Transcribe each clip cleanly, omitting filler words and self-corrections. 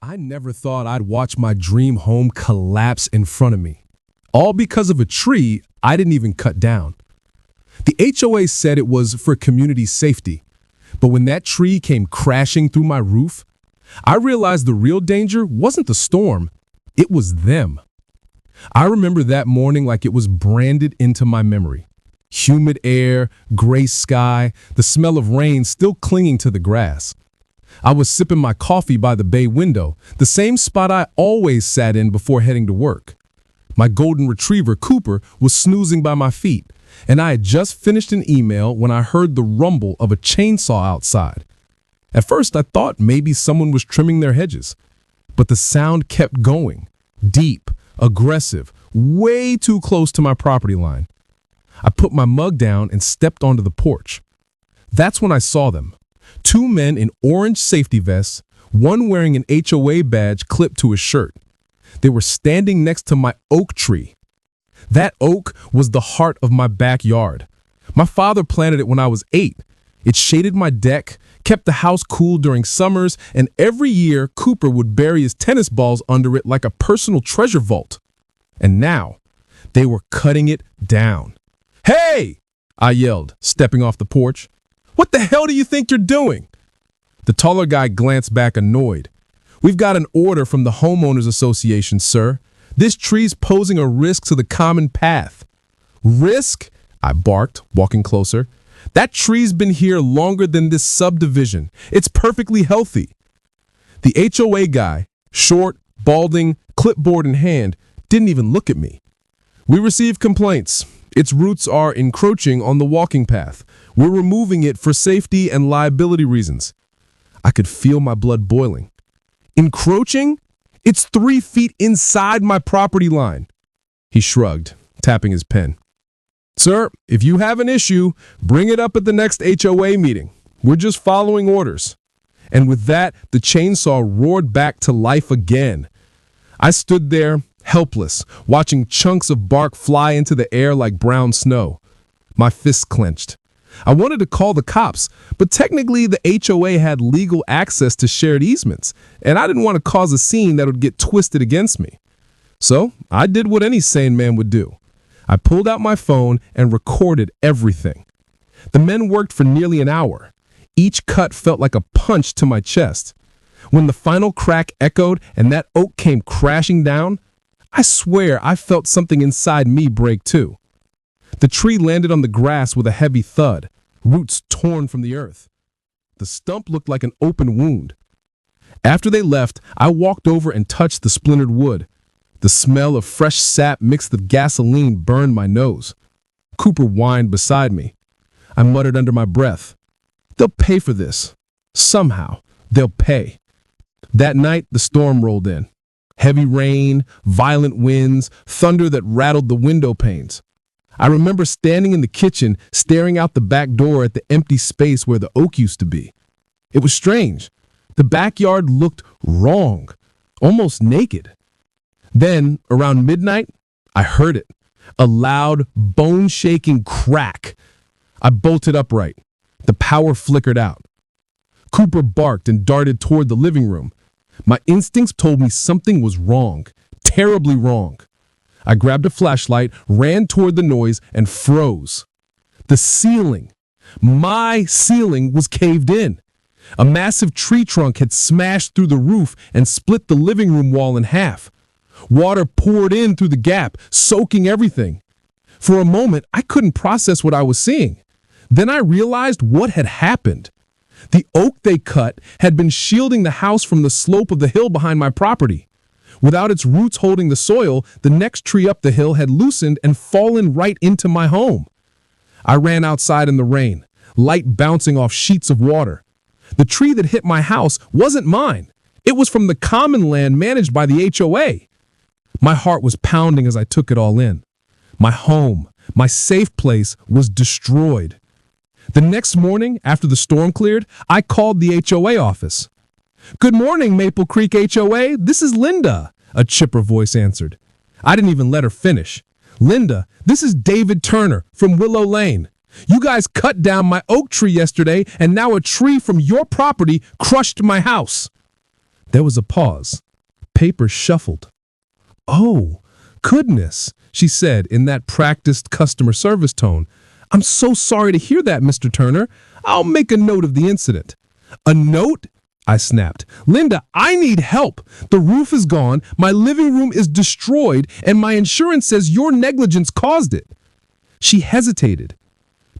I never thought I'd watch my dream home collapse in front of me. All because of a tree I didn't even cut down. The HOA said it was for community safety, but when that tree came crashing through my roof, I realized the real danger wasn't the storm, it was them. I remember that morning like it was branded into my memory. Humid air, gray sky, the smell of rain still clinging to the grass. I was sipping my coffee by the bay window, the same spot I always sat in before heading to work. My golden retriever, Cooper, was snoozing by my feet, and I had just finished an email when I heard the rumble of a chainsaw outside. At first, I thought maybe someone was trimming their hedges, but the sound kept going, deep, aggressive, way too close to my property line. I put my mug down and stepped onto the porch. That's when I saw them. Two men in orange safety vests, one wearing an HOA badge clipped to his shirt. They were standing next to my oak tree. That oak was the heart of my backyard. My father planted it when I was 8. It shaded my deck, kept the house cool during summers, and every year Cooper would bury his tennis balls under it like a personal treasure vault. And now, they were cutting it down. "Hey!" I yelled, stepping off the porch. "What the hell do you think you're doing?" The taller guy glanced back annoyed. "We've got an order from the Homeowners Association, sir. This tree's posing a risk to the common path." "Risk?" I barked, walking closer. "That tree's been here longer than this subdivision. It's perfectly healthy." The HOA guy, short, balding, clipboard in hand, didn't even look at me. "We received complaints. Its roots are encroaching on the walking path. We're removing it for safety and liability reasons." I could feel my blood boiling. "Encroaching? It's 3 feet inside my property line." He shrugged, tapping his pen. "Sir, if you have an issue, bring it up at the next HOA meeting. We're just following orders." And with that, the chainsaw roared back to life again. I stood there, helpless, watching chunks of bark fly into the air like brown snow. My fists clenched. I wanted to call the cops, but technically the HOA had legal access to shared easements, and I didn't want to cause a scene that would get twisted against me. So I did what any sane man would do. I pulled out my phone and recorded everything. The men worked for nearly an hour. Each cut felt like a punch to my chest. When the final crack echoed and that oak came crashing down, I swear I felt something inside me break too. The tree landed on the grass with a heavy thud, roots torn from the earth. The stump looked like an open wound. After they left, I walked over and touched the splintered wood. The smell of fresh sap mixed with gasoline burned my nose. Cooper whined beside me. I muttered under my breath, "They'll pay for this. Somehow, they'll pay." That night, the storm rolled in. Heavy rain, violent winds, thunder that rattled the window panes. I remember standing in the kitchen, staring out the back door at the empty space where the oak used to be. It was strange. The backyard looked wrong, almost naked. Then, around midnight, I heard it. A loud, bone-shaking crack. I bolted upright. The power flickered out. Cooper barked and darted toward the living room. My instincts told me something was wrong, terribly wrong. I grabbed a flashlight, ran toward the noise, and froze. The ceiling, my ceiling, was caved in. A massive tree trunk had smashed through the roof and split the living room wall in half. Water poured in through the gap, soaking everything. For a moment, I couldn't process what I was seeing. Then I realized what had happened. The oak they cut had been shielding the house from the slope of the hill behind my property. Without its roots holding the soil, the next tree up the hill had loosened and fallen right into my home. I ran outside in the rain, light bouncing off sheets of water. The tree that hit my house wasn't mine. It was from the common land managed by the HOA. My heart was pounding as I took it all in. My home, my safe place, was destroyed. The next morning, after the storm cleared, I called the HOA office. "Good morning, Maple Creek HOA. This is Linda," a chipper voice answered. I didn't even let her finish. "Linda, this is David Turner from Willow Lane. You guys cut down my oak tree yesterday, and now a tree from your property crushed my house." There was a pause. Paper shuffled. "Oh, goodness," she said in that practiced customer service tone. "I'm so sorry to hear that, Mr. Turner. I'll make a note of the incident." "A note?" I snapped. "Linda, I need help. The roof is gone, my living room is destroyed, and my insurance says your negligence caused it." She hesitated.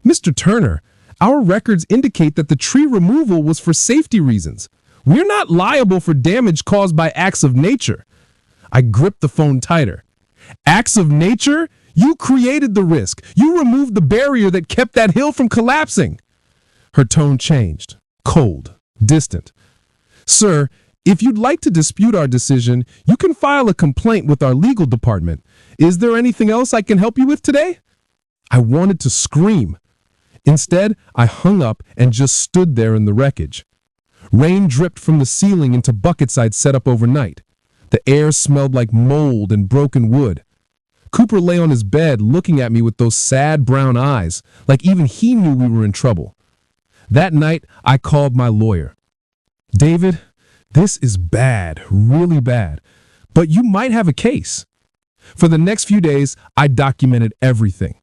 "Mr. Turner, our records indicate that the tree removal was for safety reasons. We're not liable for damage caused by acts of nature." I gripped the phone tighter. "Acts of nature? You created the risk. You removed the barrier that kept that hill from collapsing." Her tone changed, cold, distant. "Sir, if you'd like to dispute our decision, you can file a complaint with our legal department. Is there anything else I can help you with today?" I wanted to scream. Instead, I hung up and just stood there in the wreckage. Rain dripped from the ceiling into buckets I'd set up overnight. The air smelled like mold and broken wood. Cooper lay on his bed looking at me with those sad brown eyes, like even he knew we were in trouble. That night, I called my lawyer. "David, this is bad, really bad, but you might have a case." For the next few days, I documented everything.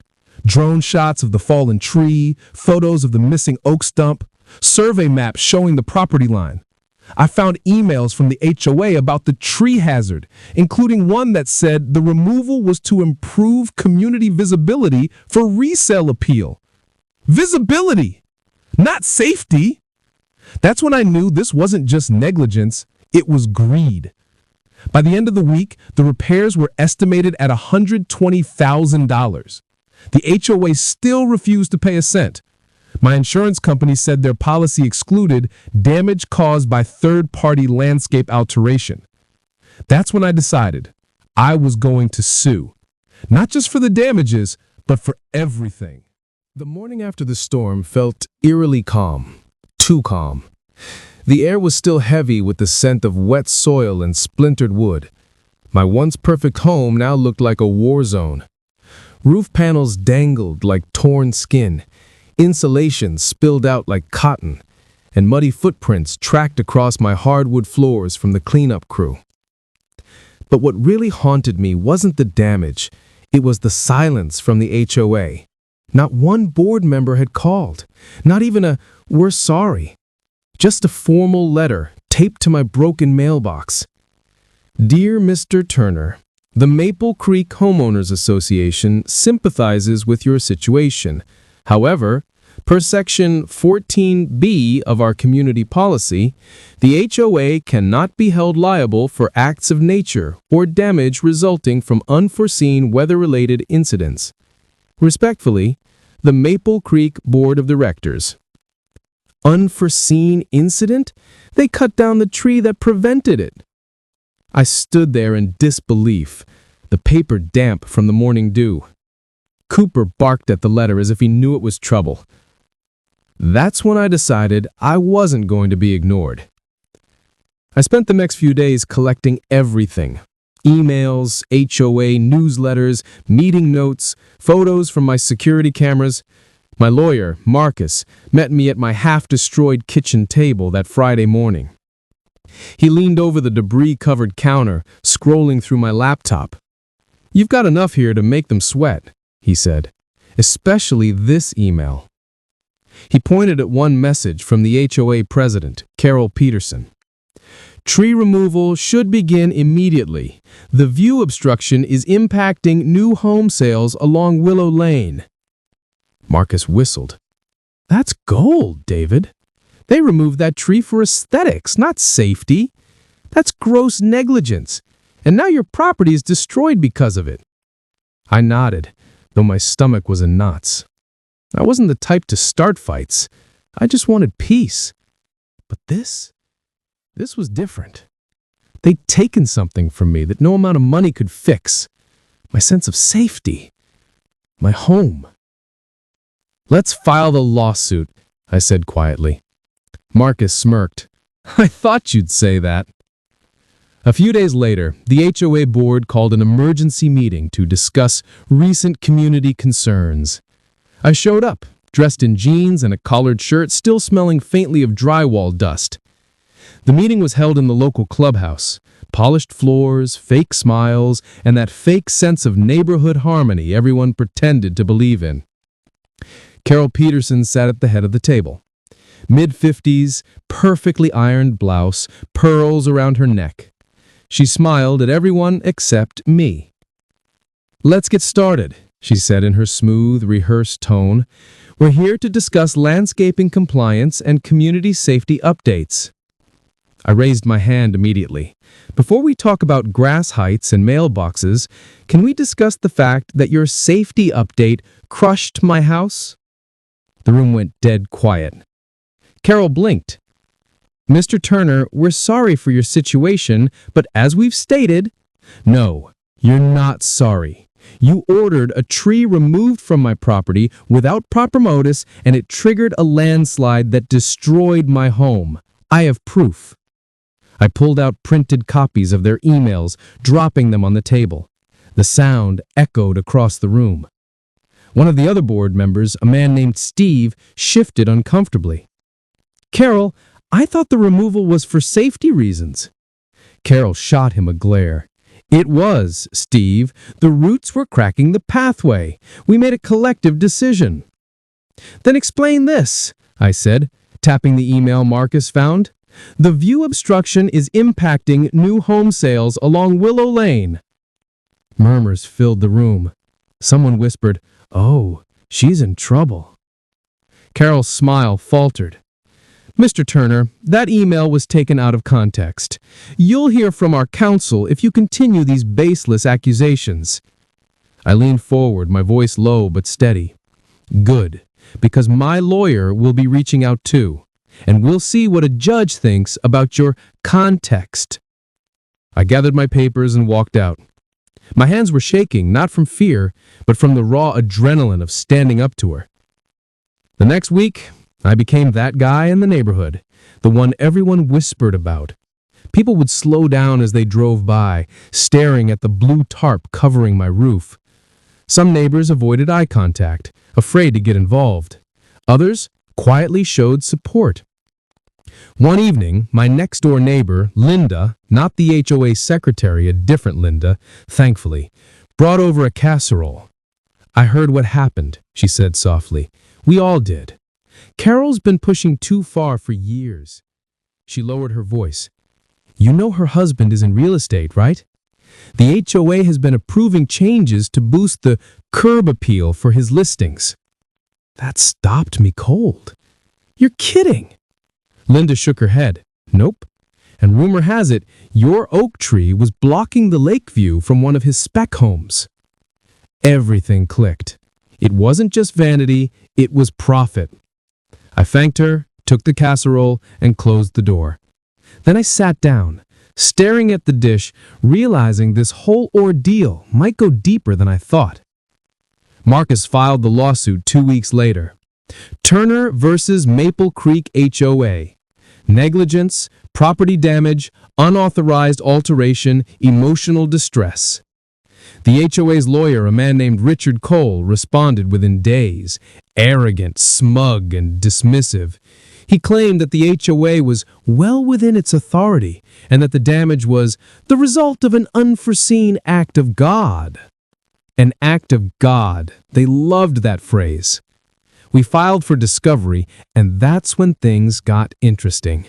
Drone shots of the fallen tree, photos of the missing oak stump, survey maps showing the property line. I found emails from the HOA about the tree hazard, including one that said the removal was to improve community visibility for resale appeal. Visibility, not safety. That's when I knew this wasn't just negligence, it was greed. By the end of the week, the repairs were estimated at $120,000. The HOA still refused to pay a cent. My insurance company said their policy excluded damage caused by third-party landscape alteration. That's when I decided I was going to sue, not just for the damages, but for everything. The morning after the storm felt eerily calm, too calm. The air was still heavy with the scent of wet soil and splintered wood. My once perfect home now looked like a war zone. Roof panels dangled like torn skin, insulation spilled out like cotton, and muddy footprints tracked across my hardwood floors from the cleanup crew. But what really haunted me wasn't the damage, it was the silence from the HOA. Not one board member had called, not even a "we're sorry." Just a formal letter taped to my broken mailbox. "Dear Mr. Turner, the Maple Creek Homeowners Association sympathizes with your situation. However, per Section 14B of our community policy, the HOA cannot be held liable for acts of nature or damage resulting from unforeseen weather-related incidents. Respectfully, the Maple Creek Board of Directors." Unforeseen incident? They cut down the tree that prevented it. I stood there in disbelief, the paper damp from the morning dew. Cooper barked at the letter as if he knew it was trouble. That's when I decided I wasn't going to be ignored. I spent the next few days collecting everything. Emails, HOA newsletters, meeting notes, photos from my security cameras. My lawyer, Marcus, met me at my half-destroyed kitchen table that Friday morning. He leaned over the debris-covered counter, scrolling through my laptop. "You've got enough here to make them sweat," he said, "especially this email." He pointed at one message from the HOA president, Carol Peterson. "Tree removal should begin immediately. The view obstruction is impacting new home sales along Willow Lane." Marcus whistled. "That's gold, David. They removed that tree for aesthetics, not safety. That's gross negligence, and now your property is destroyed because of it." I nodded, though my stomach was in knots. I wasn't the type to start fights. I just wanted peace. But this was different. They'd taken something from me that no amount of money could fix. My sense of safety. My home. "Let's file the lawsuit," I said quietly. Marcus smirked. "I thought you'd say that." A few days later, the HOA board called an emergency meeting to discuss recent community concerns. I showed up, dressed in jeans and a collared shirt, still smelling faintly of drywall dust. The meeting was held in the local clubhouse. Polished floors, fake smiles, and that fake sense of neighborhood harmony everyone pretended to believe in. Carol Peterson sat at the head of the table. Mid-50s, perfectly ironed blouse, pearls around her neck. She smiled at everyone except me. "Let's get started," she said in her smooth, rehearsed tone. "We're here to discuss landscaping compliance and community safety updates." I raised my hand immediately. "Before we talk about grass heights and mailboxes, can we discuss the fact that your safety update crushed my house?" The room went dead quiet. Carol blinked. "Mr. Turner, we're sorry for your situation, but as we've stated—" "No, you're not sorry. You ordered a tree removed from my property without proper notice, and it triggered a landslide that destroyed my home. I have proof." I pulled out printed copies of their emails, dropping them on the table. The sound echoed across the room. One of the other board members, a man named Steve, shifted uncomfortably. "Carol, I thought the removal was for safety reasons." Carol shot him a glare. "It was, Steve. The roots were cracking the pathway. We made a collective decision." "Then explain this," I said, tapping the email Marcus found. "The view obstruction is impacting new home sales along Willow Lane." Murmurs filled the room. Someone whispered, "Oh, she's in trouble." Carol's smile faltered. "Mr. Turner, that email was taken out of context. You'll hear from our counsel if you continue these baseless accusations." I leaned forward, my voice low but steady. "Good, because my lawyer will be reaching out too, and we'll see what a judge thinks about your context." I gathered my papers and walked out. My hands were shaking, not from fear, but from the raw adrenaline of standing up to her. The next week, I became that guy in the neighborhood, the one everyone whispered about. People would slow down as they drove by, staring at the blue tarp covering my roof. Some neighbors avoided eye contact, afraid to get involved. Others quietly showed support. One evening, my next-door neighbor, Linda, not the HOA secretary, a different Linda, thankfully, brought over a casserole. "I heard what happened," she said softly. "We all did. Carol's been pushing too far for years." She lowered her voice. "You know her husband is in real estate, right? The HOA has been approving changes to boost the curb appeal for his listings." That stopped me cold. "You're kidding." Linda shook her head. "Nope. And rumor has it, your oak tree was blocking the lake view from one of his spec homes." Everything clicked. It wasn't just vanity, it was profit. I thanked her, took the casserole, and closed the door. Then I sat down, staring at the dish, realizing this whole ordeal might go deeper than I thought. Marcus filed the lawsuit 2 weeks later. Turner versus Maple Creek HOA. Negligence, property damage, unauthorized alteration, emotional distress. The HOA's lawyer, a man named Richard Cole, responded within days, arrogant, smug, and dismissive. He claimed that the HOA was well within its authority and that the damage was the result of an unforeseen act of God. An act of God. They loved that phrase. We filed for discovery, and that's when things got interesting.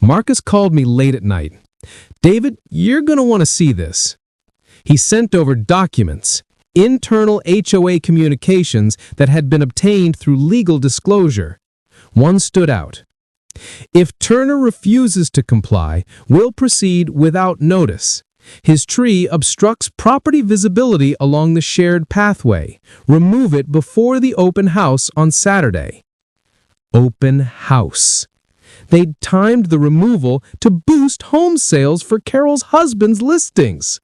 Marcus called me late at night. "David, you're going to want to see this." He sent over documents, internal HOA communications that had been obtained through legal disclosure. One stood out. "If Turner refuses to comply, we'll proceed without notice. His tree obstructs property visibility along the shared pathway. Remove it before the open house on Saturday." Open house. They'd timed the removal to boost home sales for Carol's husband's listings.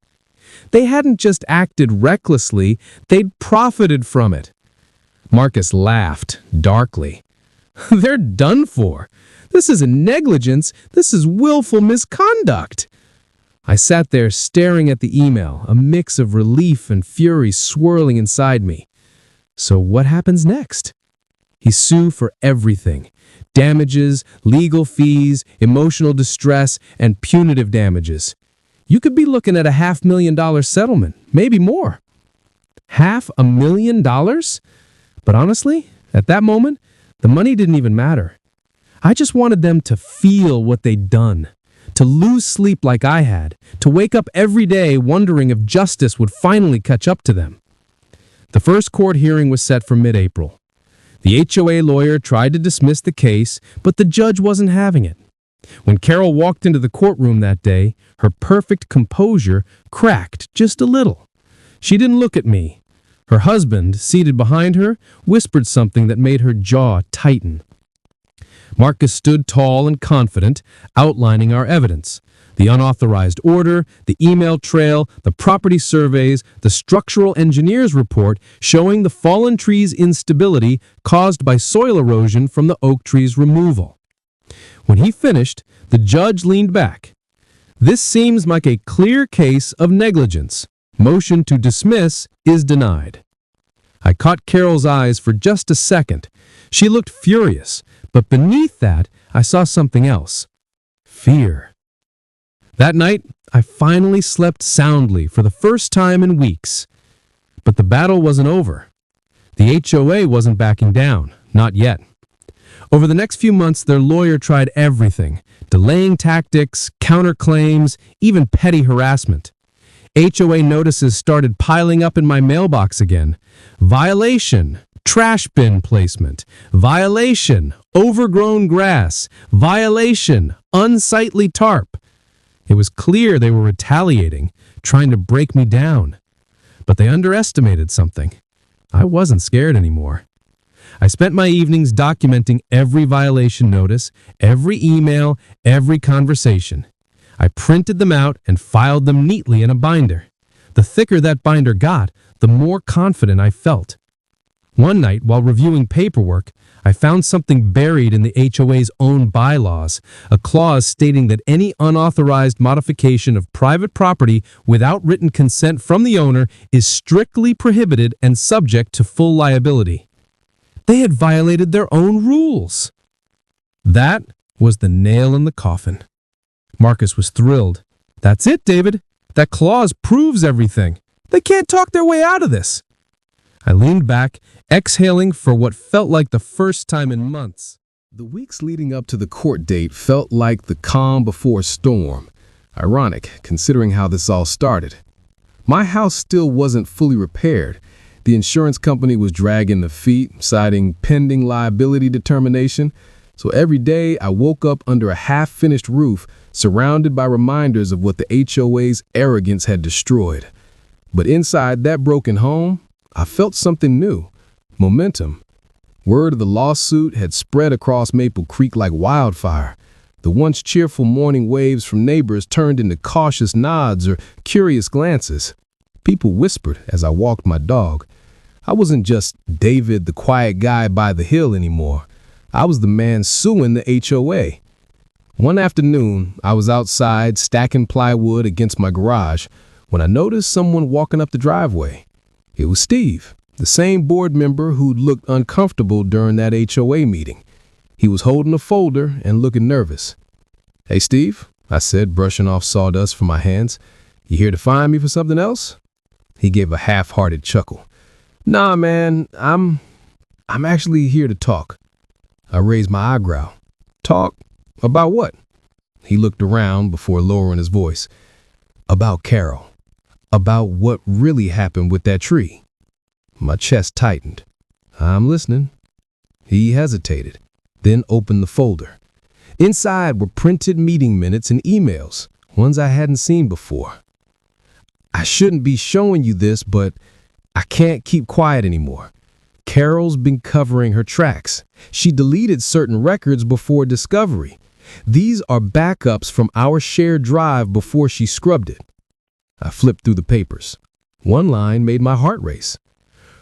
They hadn't just acted recklessly, they'd profited from it. Marcus laughed darkly. "They're done for. This isn't negligence, this is willful misconduct." I sat there staring at the email, a mix of relief and fury swirling inside me. So what happens next? He's sue for everything: damages, legal fees, emotional distress, and punitive damages. You could be looking at a $500,000 settlement, maybe more. $500,000? But honestly, at that moment, the money didn't even matter. I just wanted them to feel what they'd done, to lose sleep like I had, to wake up every day wondering if justice would finally catch up to them. The first court hearing was set for mid-April. The HOA lawyer tried to dismiss the case, but the judge wasn't having it. When Carol walked into the courtroom that day, her perfect composure cracked just a little. She didn't look at me. Her husband, seated behind her, whispered something that made her jaw tighten. Marcus stood tall and confident, outlining our evidence: the unauthorized order, the email trail, the property surveys, the structural engineer's report showing the fallen tree's instability caused by soil erosion from the oak tree's removal. When he finished, the judge leaned back. "This seems like a clear case of negligence. Motion to dismiss is denied." I caught Carol's eyes for just a second. She looked furious, but beneath that, I saw something else: fear. That night, I finally slept soundly for the first time in weeks. But the battle wasn't over. The HOA wasn't backing down, not yet. Over the next few months, their lawyer tried everything: delaying tactics, counterclaims, even petty harassment. HOA notices started piling up in my mailbox again. Violation, trash bin placement. Violation, overgrown grass. Violation, unsightly tarp. It was clear they were retaliating, trying to break me down. But they underestimated something. I wasn't scared anymore. I spent my evenings documenting every violation notice, every email, every conversation. I printed them out and filed them neatly in a binder. The thicker that binder got, the more confident I felt. One night, while reviewing paperwork, I found something buried in the HOA's own bylaws, a clause stating that any unauthorized modification of private property without written consent from the owner is strictly prohibited and subject to full liability. They had violated their own rules. That was the nail in the coffin. Marcus was thrilled. "That's it, David. That clause proves everything. They can't talk their way out of this." I leaned back, exhaling for what felt like the first time in months. The weeks leading up to the court date felt like the calm before a storm. Ironic, considering how this all started. My house still wasn't fully repaired. The insurance company was dragging the feet, citing pending liability determination. So every day I woke up under a half-finished roof, surrounded by reminders of what the HOA's arrogance had destroyed. But inside that broken home, I felt something new: momentum. Word of the lawsuit had spread across Maple Creek like wildfire. The once cheerful morning waves from neighbors turned into cautious nods or curious glances. People whispered as I walked my dog. I wasn't just David, the quiet guy by the hill anymore. I was the man suing the HOA. One afternoon, I was outside stacking plywood against my garage when I noticed someone walking up the driveway. It was Steve, the same board member who'd looked uncomfortable during that HOA meeting. He was holding a folder and looking nervous. "Hey, Steve," I said, brushing off sawdust from my hands. "You here to find me for something else?" He gave a half-hearted chuckle. "Nah, man, I'm actually here to talk." I raised my eyebrow. "Talk? About what?" He looked around before lowering his voice. "About Carol. About what really happened with that tree." My chest tightened. "I'm listening." He hesitated, then opened the folder. Inside were printed meeting minutes and emails, ones I hadn't seen before. "I shouldn't be showing you this, but I can't keep quiet anymore. Carol's been covering her tracks. She deleted certain records before discovery. These are backups from our shared drive before she scrubbed it." I flipped through the papers. One line made my heart race.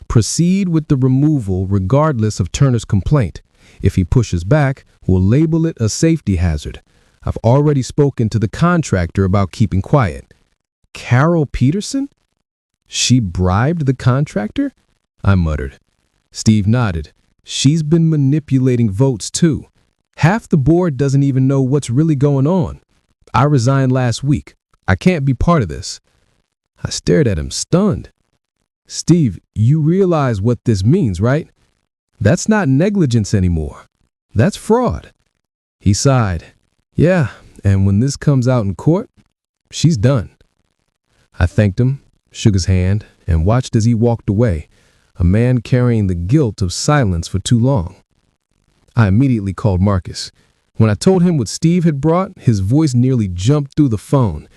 "Proceed with the removal regardless of Turner's complaint. If he pushes back, we'll label it a safety hazard. I've already spoken to the contractor about keeping quiet." Carol Peterson? She bribed the contractor? I muttered. Steve nodded. She's been manipulating votes too. Half the board doesn't even know what's really going on. I resigned last week. I can't be part of this." I stared at him, stunned. "Steve, you realize what this means, right? That's not negligence anymore. That's fraud." He sighed. "Yeah, and when this comes out in court, she's done." I thanked him, shook his hand, and watched as he walked away, a man carrying the guilt of silence for too long. I immediately called Marcus. When I told him what Steve had brought, his voice nearly jumped through the phone.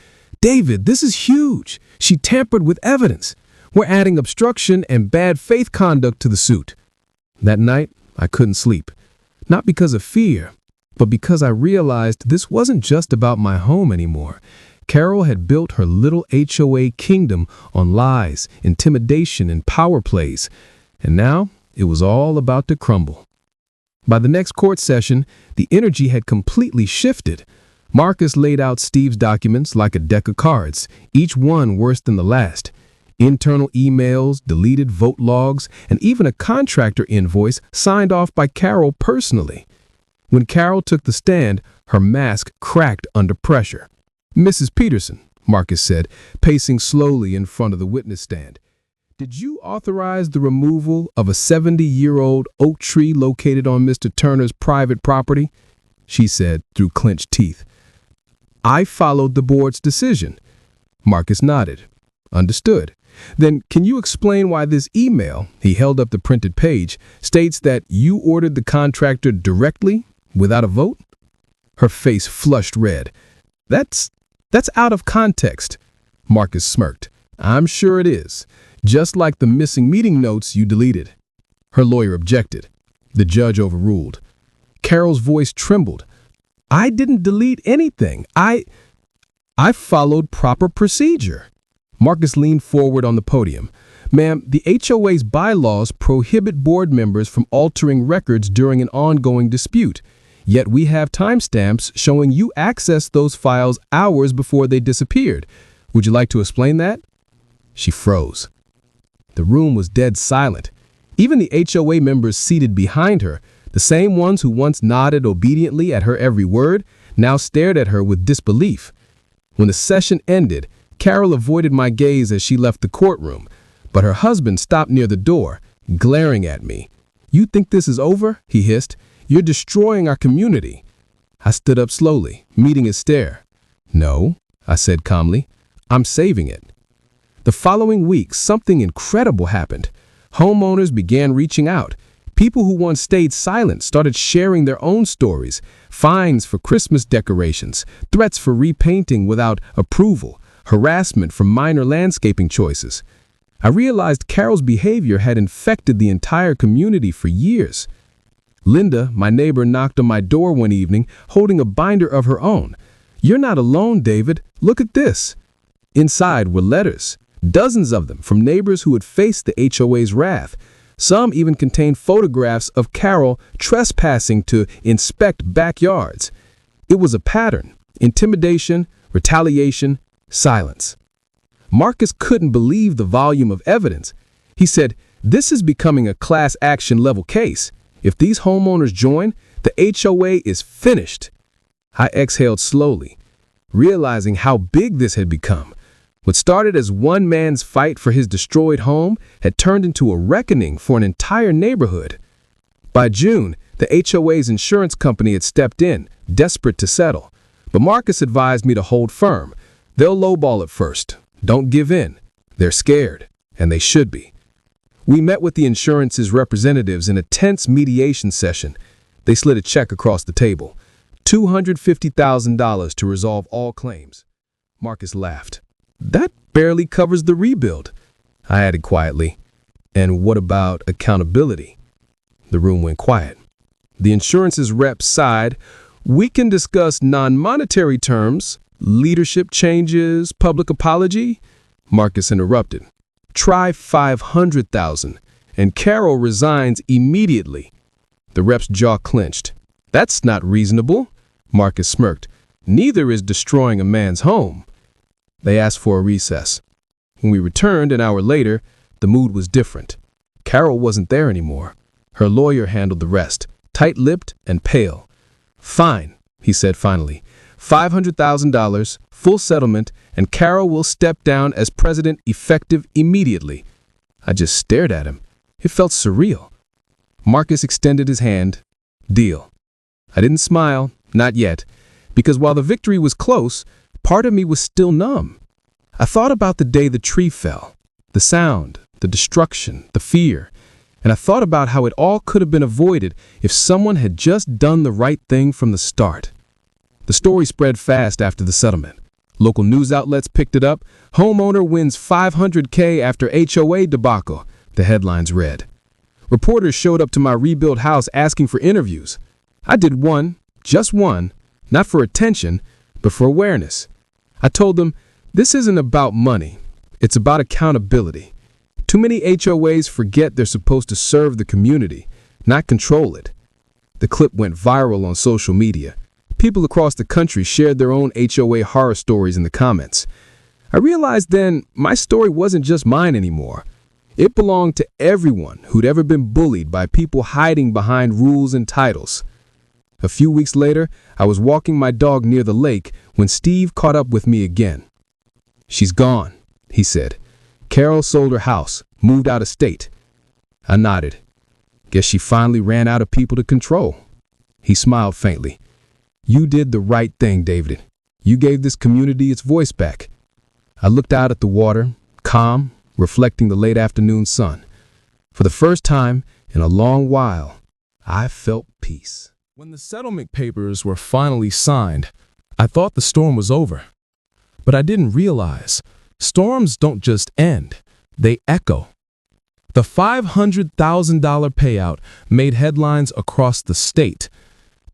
"David, this is huge. She tampered with evidence. We're adding obstruction and bad faith conduct to the suit." That night, I couldn't sleep. Not because of fear, but because I realized this wasn't just about my home anymore. Carol had built her little HOA kingdom on lies, intimidation, and power plays, and now it was all about to crumble. By the next court session, the energy had completely shifted. Marcus laid out Steve's documents like a deck of cards, each one worse than the last. Internal emails, deleted vote logs, and even a contractor invoice signed off by Carol personally. When Carol took the stand, her mask cracked under pressure. "Mrs. Peterson," Marcus said, pacing slowly in front of the witness stand, "did you authorize the removal of a 70-year-old oak tree located on Mr. Turner's private property?" She said through clenched teeth. "I followed the board's decision." Marcus nodded. "Understood. Then can you explain why this email," he held up the printed page, "states that you ordered the contractor directly without a vote?" Her face flushed red. That's out of context." Marcus smirked. "I'm sure it is. Just like the missing meeting notes you deleted." Her lawyer objected. The judge overruled. Carol's voice trembled. "I didn't delete anything. I followed proper procedure." Marcus leaned forward on the podium. "Ma'am, the HOA's bylaws prohibit board members from altering records during an ongoing dispute. Yet we have timestamps showing you accessed those files hours before they disappeared. Would you like to explain that?" She froze. The room was dead silent. Even the HOA members seated behind her, the same ones who once nodded obediently at her every word, now stared at her with disbelief. When the session ended, Carol avoided my gaze as she left the courtroom, but her husband stopped near the door, glaring at me. "You think this is over?" he hissed. "You're destroying our community." I stood up slowly, meeting his stare. "No," I said calmly, "I'm saving it." The following week, something incredible happened. Homeowners began reaching out. People who once stayed silent started sharing their own stories. Fines for Christmas decorations, threats for repainting without approval, harassment for minor landscaping choices. I realized Carol's behavior had infected the entire community for years. Linda, my neighbor, knocked on my door one evening, holding a binder of her own. "You're not alone, David. Look at this." Inside were letters, dozens of them from neighbors who had faced the HOA's wrath. Some even contained photographs of Carol trespassing to inspect backyards. It was a pattern: intimidation, retaliation, silence. Marcus couldn't believe the volume of evidence. He said, "This is becoming a class action level case. If these homeowners join, the HOA is finished." I exhaled slowly, realizing how big this had become. What started as one man's fight for his destroyed home had turned into a reckoning for an entire neighborhood. By June, the HOA's insurance company had stepped in, desperate to settle. But Marcus advised me to hold firm. They'll lowball it first. Don't give in. They're scared, and they should be. We met with the insurance's representatives in a tense mediation session. They slid a check across the table. $250,000 to resolve all claims. Marcus laughed. "That barely covers the rebuild." I added quietly, "And what about accountability?" The room went quiet. The insurance's rep sighed. "We can discuss non-monetary terms, leadership changes, public apology." Marcus interrupted. "Try $500,000, and Carol resigns immediately." The rep's jaw clenched. "That's not reasonable," Marcus smirked. "Neither is destroying a man's home." They asked for a recess. When we returned an hour later, the mood was different. Carol wasn't there anymore. Her lawyer handled the rest, tight-lipped and pale. "Fine," he said finally. $500,000, full settlement, and Carol will step down as president effective immediately. I just stared at him. It felt surreal. Marcus extended his hand. Deal. I didn't smile, not yet, because while the victory was close, part of me was still numb. I thought about the day the tree fell, the sound, the destruction, the fear, and I thought about how it all could have been avoided if someone had just done the right thing from the start. The story spread fast after the settlement. Local news outlets picked it up. "Homeowner wins $500K after HOA debacle," the headlines read. Reporters showed up to my rebuilt house asking for interviews. I did one, just one, not for attention, but for awareness. I told them, this isn't about money. It's about accountability. Too many HOAs forget they're supposed to serve the community, not control it. The clip went viral on social media. People across the country shared their own HOA horror stories in the comments. I realized then my story wasn't just mine anymore. It belonged to everyone who'd ever been bullied by people hiding behind rules and titles. A few weeks later, I was walking my dog near the lake when Steve caught up with me again. "She's gone," he said. "Carol sold her house, moved out of state." I nodded. "Guess she finally ran out of people to control." He smiled faintly. "You did the right thing, David. You gave this community its voice back." I looked out at the water, calm, reflecting the late afternoon sun. For the first time in a long while, I felt peace. When the settlement papers were finally signed, I thought the storm was over. But I didn't realize storms don't just end, they echo. The $500,000 payout made headlines across the state.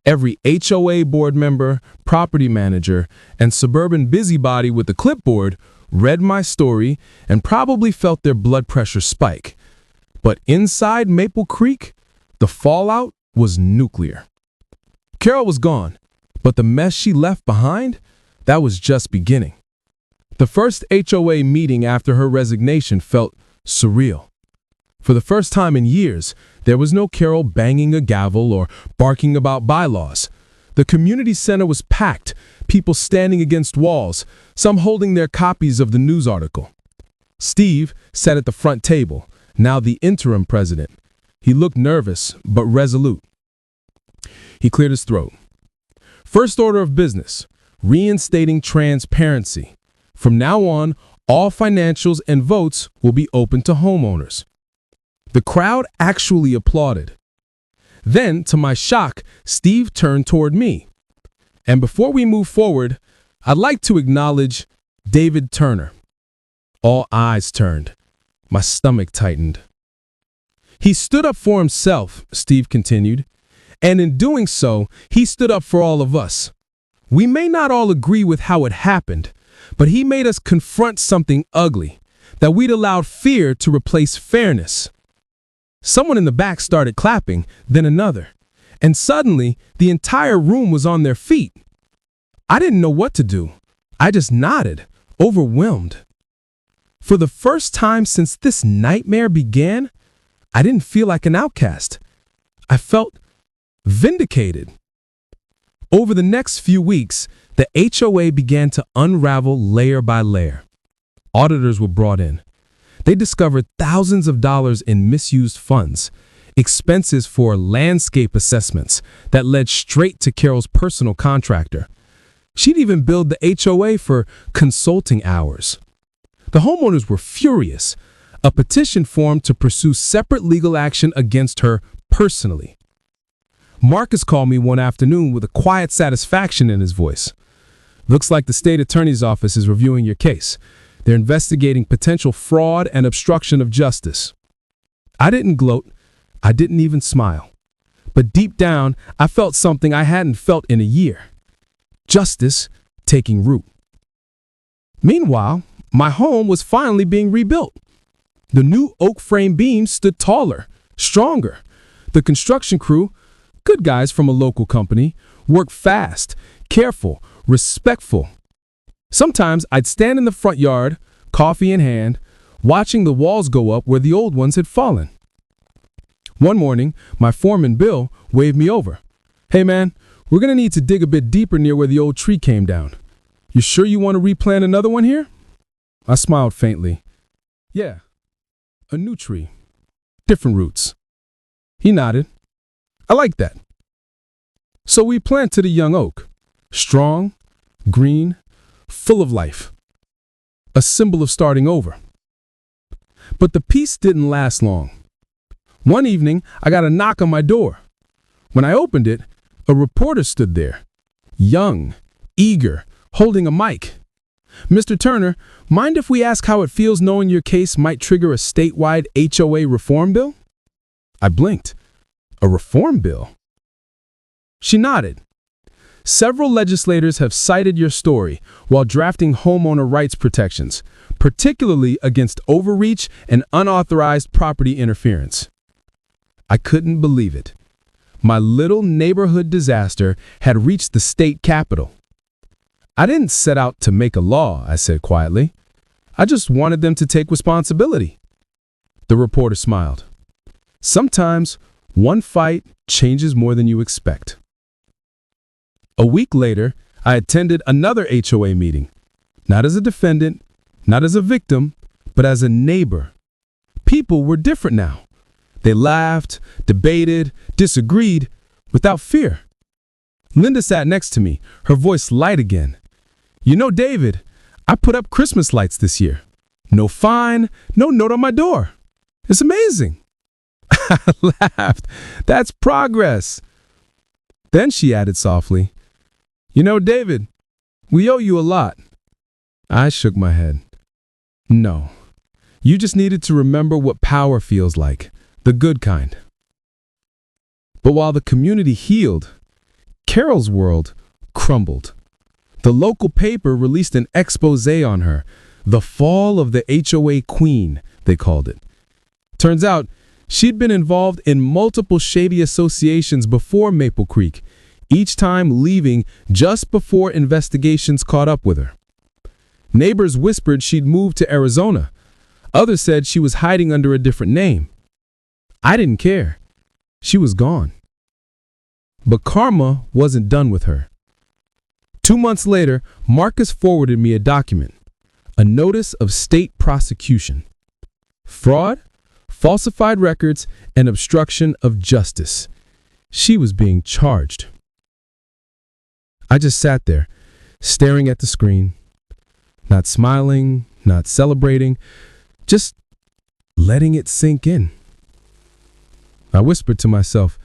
Every HOA board member, property manager, and suburban busybody with a clipboard read my story and probably felt their blood pressure spike. But inside Maple Creek, the fallout was nuclear. Carol was gone, but the mess she left behind, that was just beginning. The first HOA meeting after her resignation felt surreal. For the first time in years, there was no Carol banging a gavel or barking about bylaws. The community center was packed, people standing against walls, some holding their copies of the news article. Steve sat at the front table, now the interim president. He looked nervous, but resolute. He cleared his throat. "First order of business, reinstating transparency. From now on, all financials and votes will be open to homeowners." The crowd actually applauded. Then, to my shock, Steve turned toward me. "And before we move forward, I'd like to acknowledge David Turner." All eyes turned. My stomach tightened. "He stood up for himself," Steve continued, "and in doing so, he stood up for all of us. We may not all agree with how it happened, but he made us confront something ugly, that we'd allowed fear to replace fairness." Someone in the back started clapping, then another, and suddenly the entire room was on their feet. I didn't know what to do. I just nodded, overwhelmed. For the first time since this nightmare began, I didn't feel like an outcast. I felt vindicated. Over the next few weeks, the HOA began to unravel layer by layer. Auditors were brought in. They discovered thousands of dollars in misused funds, expenses for landscape assessments that led straight to Carol's personal contractor. She'd even billed the HOA for consulting hours. The homeowners were furious. A petition formed to pursue separate legal action against her personally. Marcus called me one afternoon with a quiet satisfaction in his voice. "Looks like the state attorney's office is reviewing your case. They're investigating potential fraud and obstruction of justice." I didn't gloat. I didn't even smile. But deep down, I felt something I hadn't felt in a year. Justice taking root. Meanwhile, my home was finally being rebuilt. The new oak frame beams stood taller, stronger. The construction crew, good guys from a local company, worked fast, careful, respectful. Sometimes I'd stand in the front yard, coffee in hand, watching the walls go up where the old ones had fallen. One morning, my foreman, Bill, waved me over. "Hey man, we're gonna need to dig a bit deeper near where the old tree came down. You sure you want to replant another one here?" I smiled faintly. "Yeah, a new tree. Different roots." He nodded. "I like that." So we planted a young oak. Strong, green, full of life. A symbol of starting over. But the peace didn't last long. One evening, I got a knock on my door. When I opened it, a reporter stood there. Young, eager, holding a mic. "Mr. Turner, mind if we ask how it feels knowing your case might trigger a statewide HOA reform bill?" I blinked. "A reform bill?" She nodded. "Several legislators have cited your story while drafting homeowner rights protections, particularly against overreach and unauthorized property interference." I couldn't believe it. My little neighborhood disaster had reached the state capitol. "I didn't set out to make a law," I said quietly. "I just wanted them to take responsibility." The reporter smiled. "Sometimes one fight changes more than you expect." A week later, I attended another HOA meeting, not as a defendant, not as a victim, but as a neighbor. People were different now. They laughed, debated, disagreed, without fear. Linda sat next to me, her voice light again. "You know, David, I put up Christmas lights this year. No fine, no note on my door. It's amazing." I laughed. "That's progress." Then she added softly, "You know, David, we owe you a lot." I shook my head. "No, you just needed to remember what power feels like, the good kind." But while the community healed, Carol's world crumbled. The local paper released an expose on her, the fall of the HOA queen, they called it. Turns out, she'd been involved in multiple shady associations before Maple Creek, each time leaving just before investigations caught up with her. Neighbors whispered she'd moved to Arizona. Others said she was hiding under a different name. I didn't care. She was gone. But karma wasn't done with her. 2 months later, Marcus forwarded me a document, a notice of state prosecution. Fraud, falsified records, and obstruction of justice. She was being charged. I just sat there, staring at the screen, not smiling, not celebrating, just letting it sink in. I whispered to myself,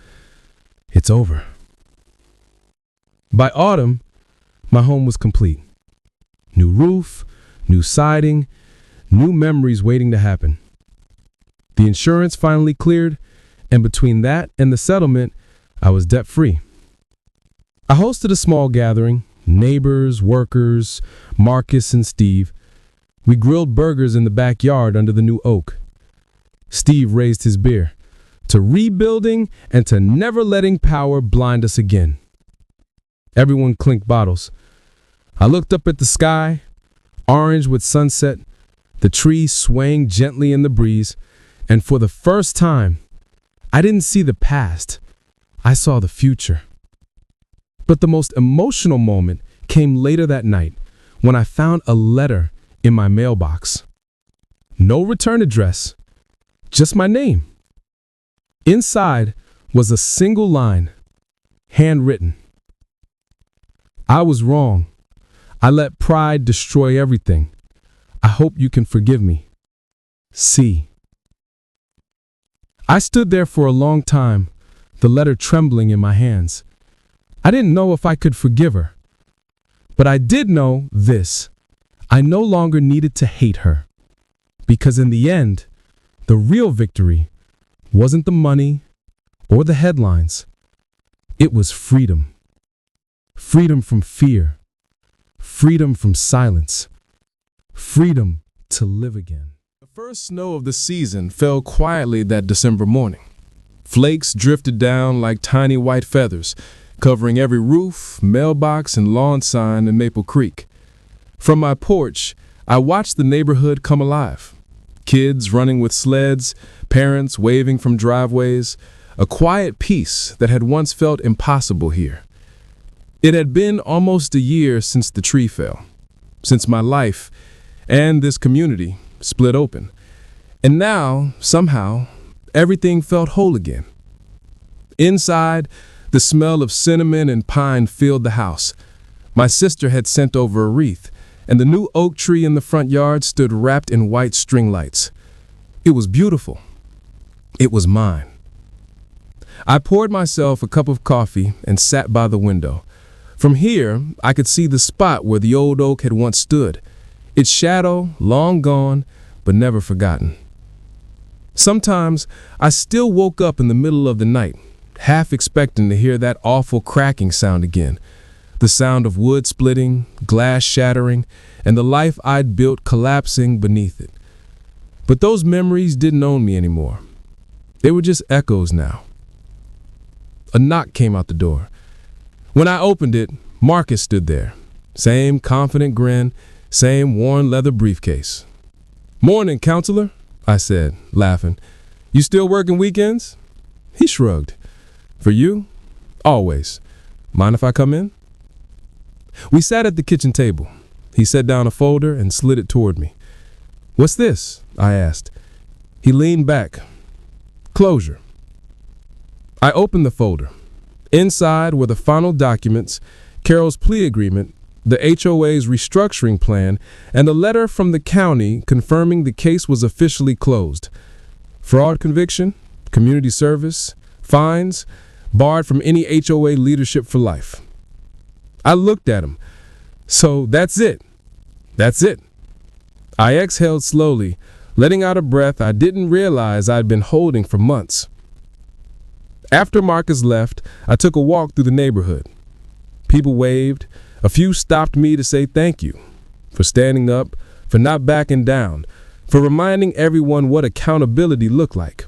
"It's over." By autumn, my home was complete. New roof, new siding, new memories waiting to happen. The insurance finally cleared, and between that and the settlement, I was debt-free. I hosted a small gathering, neighbors, workers, Marcus and Steve. We grilled burgers in the backyard under the new oak. Steve raised his beer, to rebuilding and to never letting power blind us again. Everyone clinked bottles. I looked up at the sky, orange with sunset, the trees swaying gently in the breeze, and for the first time, I didn't see the past. I saw the future. But the most emotional moment came later that night when I found a letter in my mailbox. No return address, just my name. Inside was a single line, handwritten. "I was wrong. I let pride destroy everything. I hope you can forgive me. C." I stood there for a long time, the letter trembling in my hands. I didn't know if I could forgive her. But I did know this. I no longer needed to hate her. Because in the end, the real victory wasn't the money or the headlines. It was freedom. Freedom from fear. Freedom from silence. Freedom to live again. The first snow of the season fell quietly that December morning. Flakes drifted down like tiny white feathers, covering every roof, mailbox, and lawn sign in Maple Creek. From my porch, I watched the neighborhood come alive. Kids running with sleds, parents waving from driveways, a quiet peace that had once felt impossible here. It had been almost a year since the tree fell, since my life and this community split open. And now, somehow, everything felt whole again. Inside, the smell of cinnamon and pine filled the house. My sister had sent over a wreath, and the new oak tree in the front yard stood wrapped in white string lights. It was beautiful. It was mine. I poured myself a cup of coffee and sat by the window. From here, I could see the spot where the old oak had once stood, its shadow long gone, but never forgotten. Sometimes I still woke up in the middle of the night, half expecting to hear that awful cracking sound again, the sound of wood splitting, glass shattering, and the life I'd built collapsing beneath it. But those memories didn't own me anymore. They were just echoes now. A knock came out the door. When I opened it, Marcus stood there. Same confident grin, same worn leather briefcase. "Morning, counselor," I said, laughing. "You still working weekends?" He shrugged. "For you? Always. Mind if I come in?" We sat at the kitchen table. He set down a folder and slid it toward me. "What's this?" I asked. He leaned back. "Closure." I opened the folder. Inside were the final documents, Carol's plea agreement, the HOA's restructuring plan, and a letter from the county confirming the case was officially closed. Fraud conviction, community service, fines, barred from any HOA leadership for life. I looked at him. "So that's it. That's it." I exhaled slowly, letting out a breath I didn't realize I'd been holding for months. After Marcus left, I took a walk through the neighborhood. People waved. A few stopped me to say thank you for standing up, for not backing down, for reminding everyone what accountability looked like.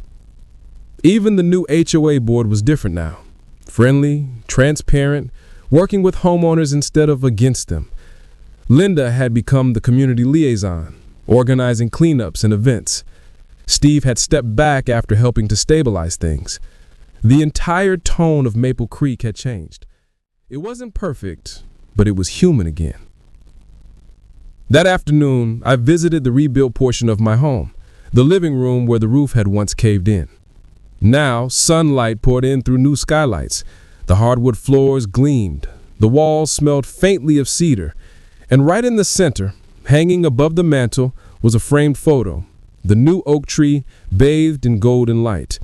Even the new HOA board was different now. Friendly, transparent, working with homeowners instead of against them. Linda had become the community liaison, organizing cleanups and events. Steve had stepped back after helping to stabilize things. The entire tone of Maple Creek had changed. It wasn't perfect, but it was human again. That afternoon, I visited the rebuilt portion of my home, the living room where the roof had once caved in. Now, sunlight poured in through new skylights. The hardwood floors gleamed. The walls smelled faintly of cedar. And right in the center, hanging above the mantel, was a framed photo, the new oak tree bathed in golden light.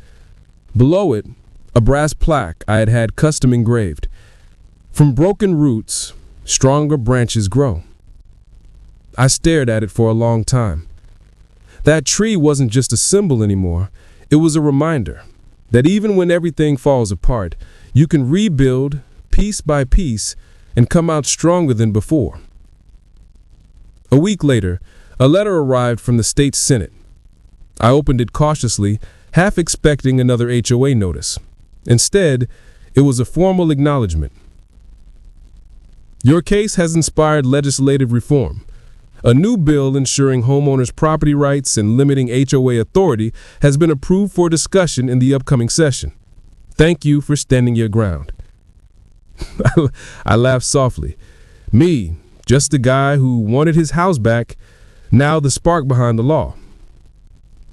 Below it, a brass plaque I had had custom engraved. "From broken roots, stronger branches grow." I stared at it for a long time. That tree wasn't just a symbol anymore. It was a reminder that even when everything falls apart, you can rebuild piece by piece and come out stronger than before. A week later, a letter arrived from the state Senate. I opened it cautiously, half expecting another HOA notice. Instead, it was a formal acknowledgement. "Your case has inspired legislative reform. A new bill ensuring homeowners' property rights and limiting HOA authority has been approved for discussion in the upcoming session. Thank you for standing your ground." I laughed softly. Me, just the guy who wanted his house back, now the spark behind the law.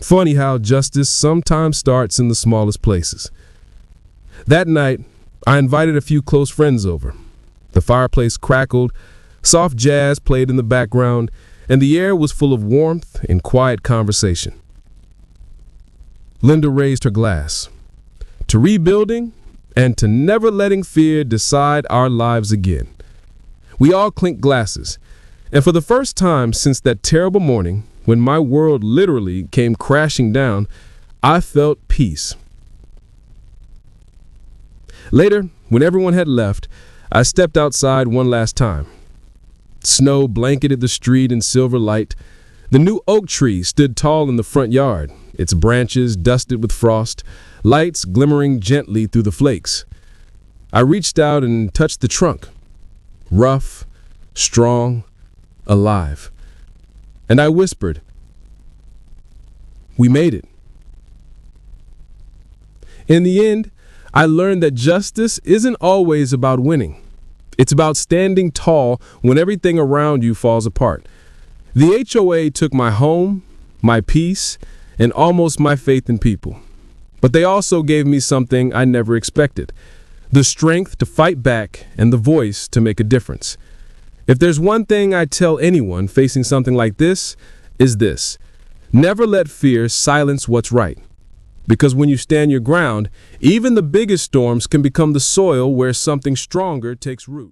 Funny how justice sometimes starts in the smallest places. That night, I invited a few close friends over. The fireplace crackled, soft jazz played in the background, and the air was full of warmth and quiet conversation. Linda raised her glass. To rebuilding and to never letting fear decide our lives again. We all clinked glasses, and for the first time since that terrible morning, when my world literally came crashing down, I felt peace. Later, when everyone had left, I stepped outside one last time. Snow blanketed the street in silver light. The new oak tree stood tall in the front yard, its branches dusted with frost, lights glimmering gently through the flakes. I reached out and touched the trunk. Rough, strong, alive. And I whispered, "We made it." In the end, I learned that justice isn't always about winning. It's about standing tall when everything around you falls apart. The HOA took my home, my peace, and almost my faith in people. But they also gave me something I never expected: the strength to fight back and the voice to make a difference. If there's one thing I tell anyone facing something like this, is this: never let fear silence what's right. Because when you stand your ground, even the biggest storms can become the soil where something stronger takes root.